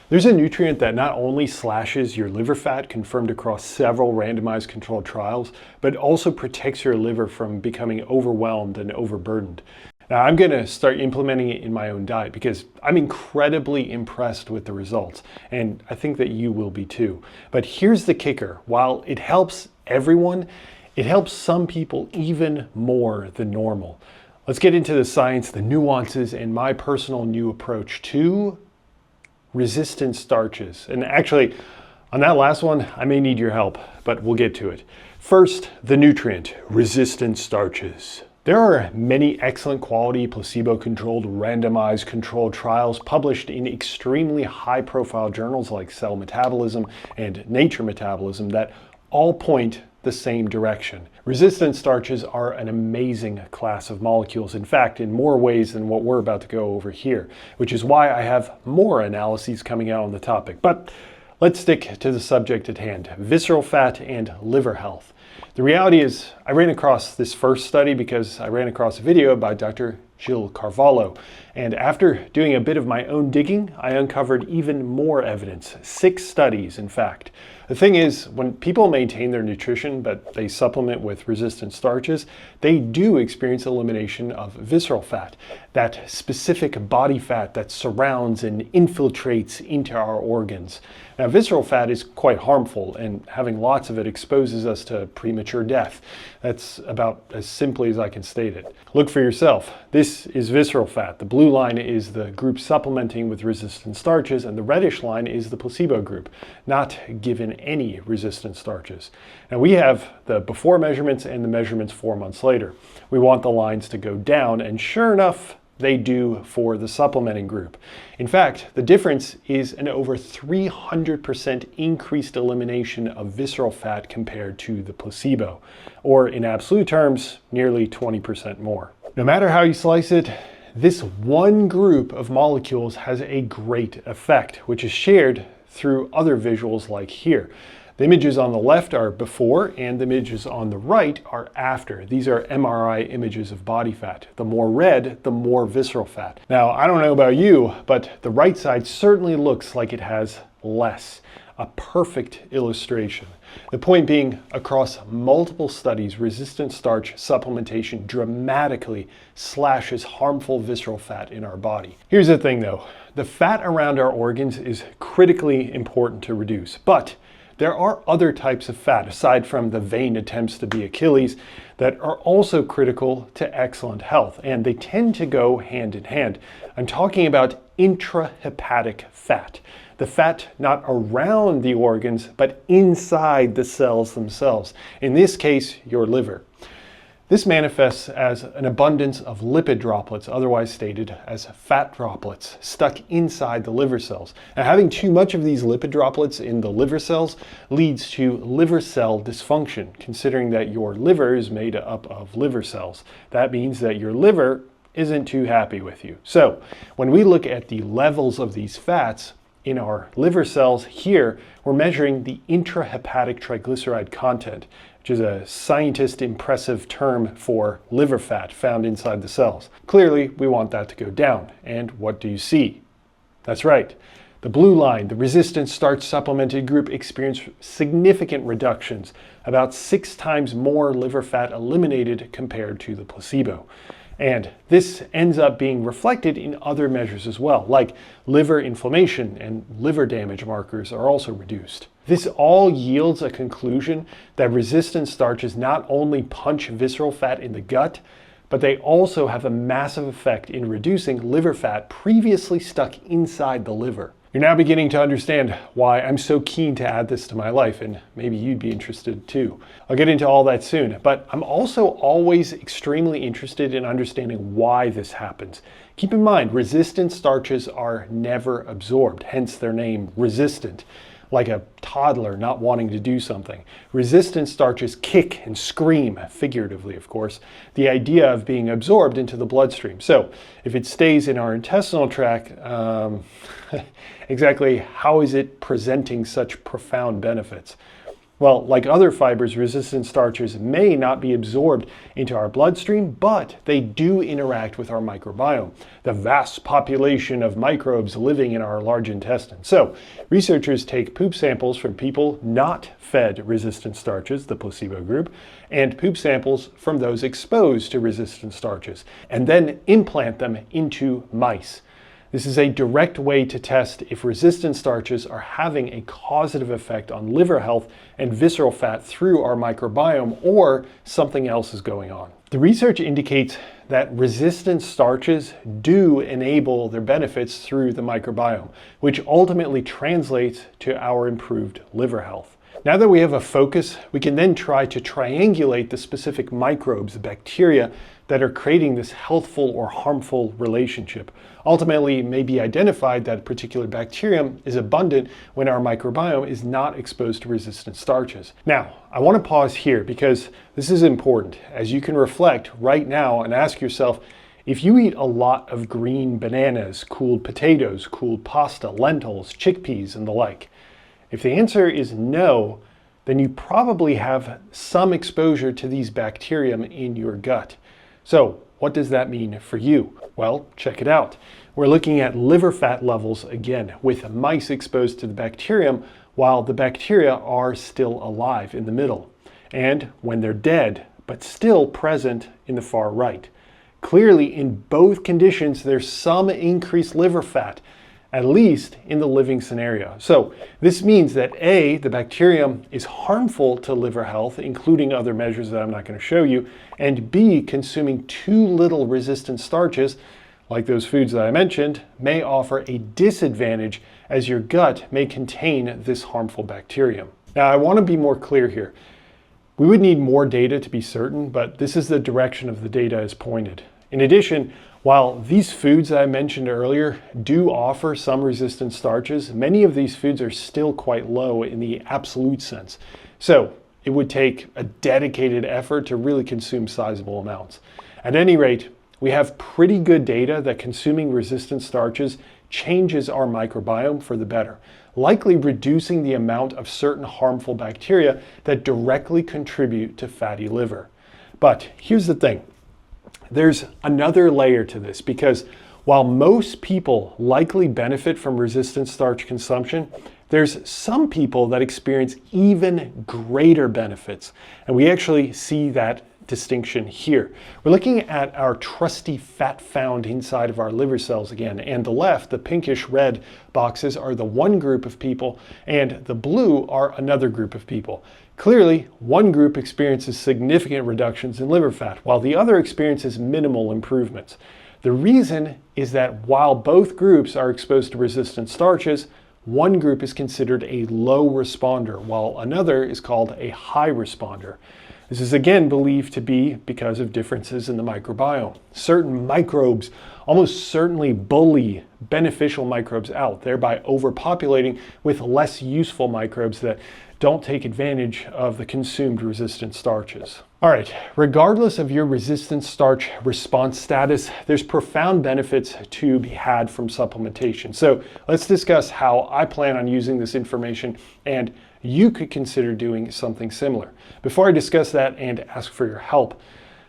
There's a nutrient that not only slashes your liver fat, confirmed across several randomized controlled trials, but also protects your liver from becoming overwhelmed and overburdened. Now, I'm going to start implementing it in my own diet because I'm incredibly impressed with the results, and I think that you will be too. But here's the kicker. While it helps everyone, it helps some people even more than normal. Let's get into the science, the nuances, and my personal new approach to resistant starches. And actually, on that last one, I may need your help, but we'll get to it. First, the nutrient, resistant starches. There are many excellent quality placebo-controlled randomized controlled trials published in extremely high-profile journals like Cell Metabolism and Nature Metabolism that all point the same direction. Resistant starches are an amazing class of molecules, in fact, in more ways than what we're about to go over here, which is why I have more analyses coming out on the topic. But let's stick to the subject at hand, visceral fat and liver health. The reality is, I ran across this first study because I ran across a video by Dr. Jill Carvalho, and after doing a bit of my own digging, I uncovered even more evidence, 6 studies in fact. The thing is, when people maintain their nutrition but they supplement with resistant starches, they do experience elimination of visceral fat, that specific body fat that surrounds and infiltrates into our organs. Now, visceral fat is quite harmful, and having lots of it exposes us to premature death. That's about as simply as I can state it. Look for yourself. This is visceral fat. The blue line is the group supplementing with resistant starches, and the reddish line is the placebo group, not given any resistant starches. Now, we have the before measurements and the measurements 4 months later. We want the lines to go down, and sure enough, they do for the supplementing group. In fact, the difference is an over 300% increased elimination of visceral fat compared to the placebo, or in absolute terms, nearly 20% more. No matter how you slice it, this one group of molecules has a great effect, which is shared through other visuals like here. The images on the left are before, and the images on the right are after. These are MRI images of body fat. The more red, the more visceral fat. Now, I don't know about you, but the right side certainly looks like it has less. A perfect illustration. The point being, across multiple studies, resistant starch supplementation dramatically slashes harmful visceral fat in our body. Here's the thing though, the fat around our organs is critically important to reduce, but there are other types of fat, aside from the vain attempts to be Achilles, that are also critical to excellent health, and they tend to go hand in hand. I'm talking about intrahepatic fat, the fat not around the organs, but inside the cells themselves, in this case, your liver. This manifests as an abundance of lipid droplets, otherwise stated as fat droplets, stuck inside the liver cells. Now, having too much of these lipid droplets in the liver cells leads to liver cell dysfunction, considering that your liver is made up of liver cells. That means that your liver isn't too happy with you. So, when we look at the levels of these fats in our liver cells here, we're measuring the intrahepatic triglyceride content, which is a scientist impressive term for liver fat found inside the cells. Clearly, we want that to go down. And what do you see? That's right. The blue line, the resistant starch supplemented group, experienced significant reductions, about 6 times more liver fat eliminated compared to the placebo. And this ends up being reflected in other measures as well, like liver inflammation and liver damage markers are also reduced. This all yields a conclusion that resistant starches not only punch visceral fat in the gut, but they also have a massive effect in reducing liver fat previously stuck inside the liver. You're now beginning to understand why I'm so keen to add this to my life, and maybe you'd be interested too. I'll get into all that soon, but I'm also always extremely interested in understanding why this happens. Keep in mind, resistant starches are never absorbed, hence their name, resistant. Like a toddler not wanting to do something. Resistant starches kick and scream, figuratively of course, the idea of being absorbed into the bloodstream. So if it stays in our intestinal tract, exactly how is it presenting such profound benefits? Well, like other fibers, resistant starches may not be absorbed into our bloodstream, but they do interact with our microbiome, the vast population of microbes living in our large intestine. So, researchers take poop samples from people not fed resistant starches, the placebo group, and poop samples from those exposed to resistant starches, and then implant them into mice. This is a direct way to test if resistant starches are having a causative effect on liver health and visceral fat through our microbiome, or something else is going on. The research indicates that resistant starches do enable their benefits through the microbiome, which ultimately translates to our improved liver health. Now that we have a focus, we can then try to triangulate the specific microbes, the bacteria, that are creating this healthful or harmful relationship. Ultimately, it may be identified that a particular bacterium is abundant when our microbiome is not exposed to resistant starches. Now, I want to pause here because this is important, as you can reflect right now and ask yourself, if you eat a lot of green bananas, cooled potatoes, cooled pasta, lentils, chickpeas, and the like, if the answer is no, then you probably have some exposure to these bacterium in your gut. So, what does that mean for you? Well, check it out. We're looking at liver fat levels again, with mice exposed to the bacterium while the bacteria are still alive in the middle, and when they're dead, but still present in the far right. Clearly, in both conditions, there's some increased liver fat, at least in the living scenario. So this means that A, the bacterium is harmful to liver health, including other measures that I'm not going to show you, and B, consuming too little resistant starches, like those foods that I mentioned, may offer a disadvantage as your gut may contain this harmful bacterium. Now, I want to be more clear here. We would need more data to be certain, but this is the direction of the data is pointed. In addition, while these foods that I mentioned earlier do offer some resistant starches, many of these foods are still quite low in the absolute sense. So it would take a dedicated effort to really consume sizable amounts. At any rate, we have pretty good data that consuming resistant starches changes our microbiome for the better, likely reducing the amount of certain harmful bacteria that directly contribute to fatty liver. But here's the thing. There's another layer to this, because while most people likely benefit from resistant starch consumption, there's some people that experience even greater benefits. And we actually see that distinction here. We're looking at our trusty fat found inside of our liver cells again. And the left, the pinkish red boxes, are the one group of people, and the blue are another group of people. Clearly, one group experiences significant reductions in liver fat, while the other experiences minimal improvements. The reason is that while both groups are exposed to resistant starches, one group is considered a low responder, while another is called a high responder. This is again believed to be because of differences in the microbiome. Certain microbes almost certainly bully beneficial microbes out, thereby overpopulating with less useful microbes that don't take advantage of the consumed resistant starches. All right, regardless of your resistant starch response status, there's profound benefits to be had from supplementation. So let's discuss how I plan on using this information, and you could consider doing something similar. Before I discuss that and ask for your help,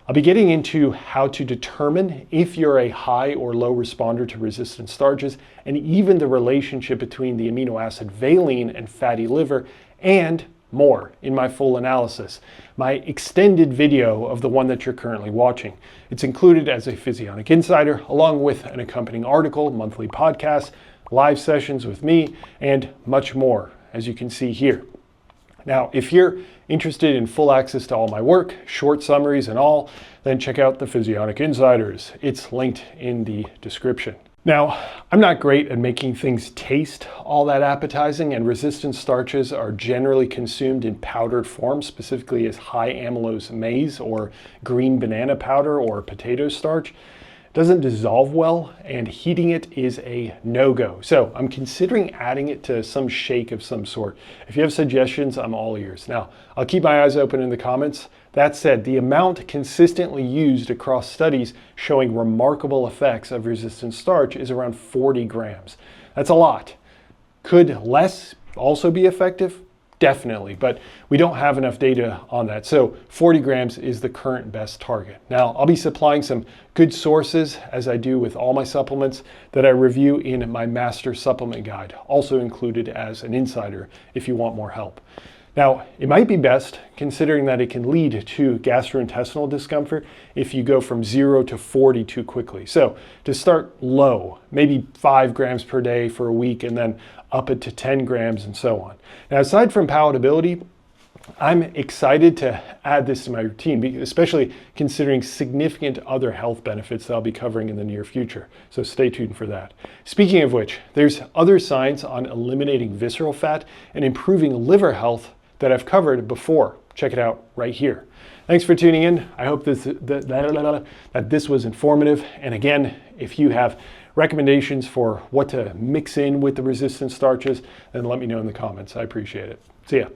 I'll be getting into how to determine if you're a high or low responder to resistant starches, and even the relationship between the amino acid valine and fatty liver, and more in my full analysis, my extended video of the one that you're currently watching. It's included as a Physionic Insider, along with an accompanying article, monthly podcasts, live sessions with me, and much more, as you can see here. Now, if you're interested in full access to all my work, short summaries and all, then check out the Physionic Insiders. It's linked in the description. Now, I'm not great at making things taste all that appetizing, and resistant starches are generally consumed in powdered form, specifically as high amylose maize or green banana powder or potato starch. It doesn't dissolve well, and heating it is a no-go. So I'm considering adding it to some shake of some sort. If you have suggestions, I'm all ears. Now, I'll keep my eyes open in the comments. That said, the amount consistently used across studies showing remarkable effects of resistant starch is around 40 grams. That's a lot. Could less also be effective? Definitely, but we don't have enough data on that. So 40 grams is the current best target. Now, I'll be supplying some good sources, as I do with all my supplements, that I review in my master supplement guide, also included as an insider if you want more help. Now, it might be best, considering that it can lead to gastrointestinal discomfort if you go from 0 to 40 too quickly. So to start low, maybe 5 grams per day for a week, and then up it to 10 grams and so on. Now, aside from palatability, I'm excited to add this to my routine, especially considering significant other health benefits that I'll be covering in the near future. So stay tuned for that. Speaking of which, there's other science on eliminating visceral fat and improving liver health that I've covered before. Check it out right here. Thanks for tuning in. I hope that this was informative. And again, if you have recommendations for what to mix in with the resistant starches, then let me know in the comments. I appreciate it. See ya.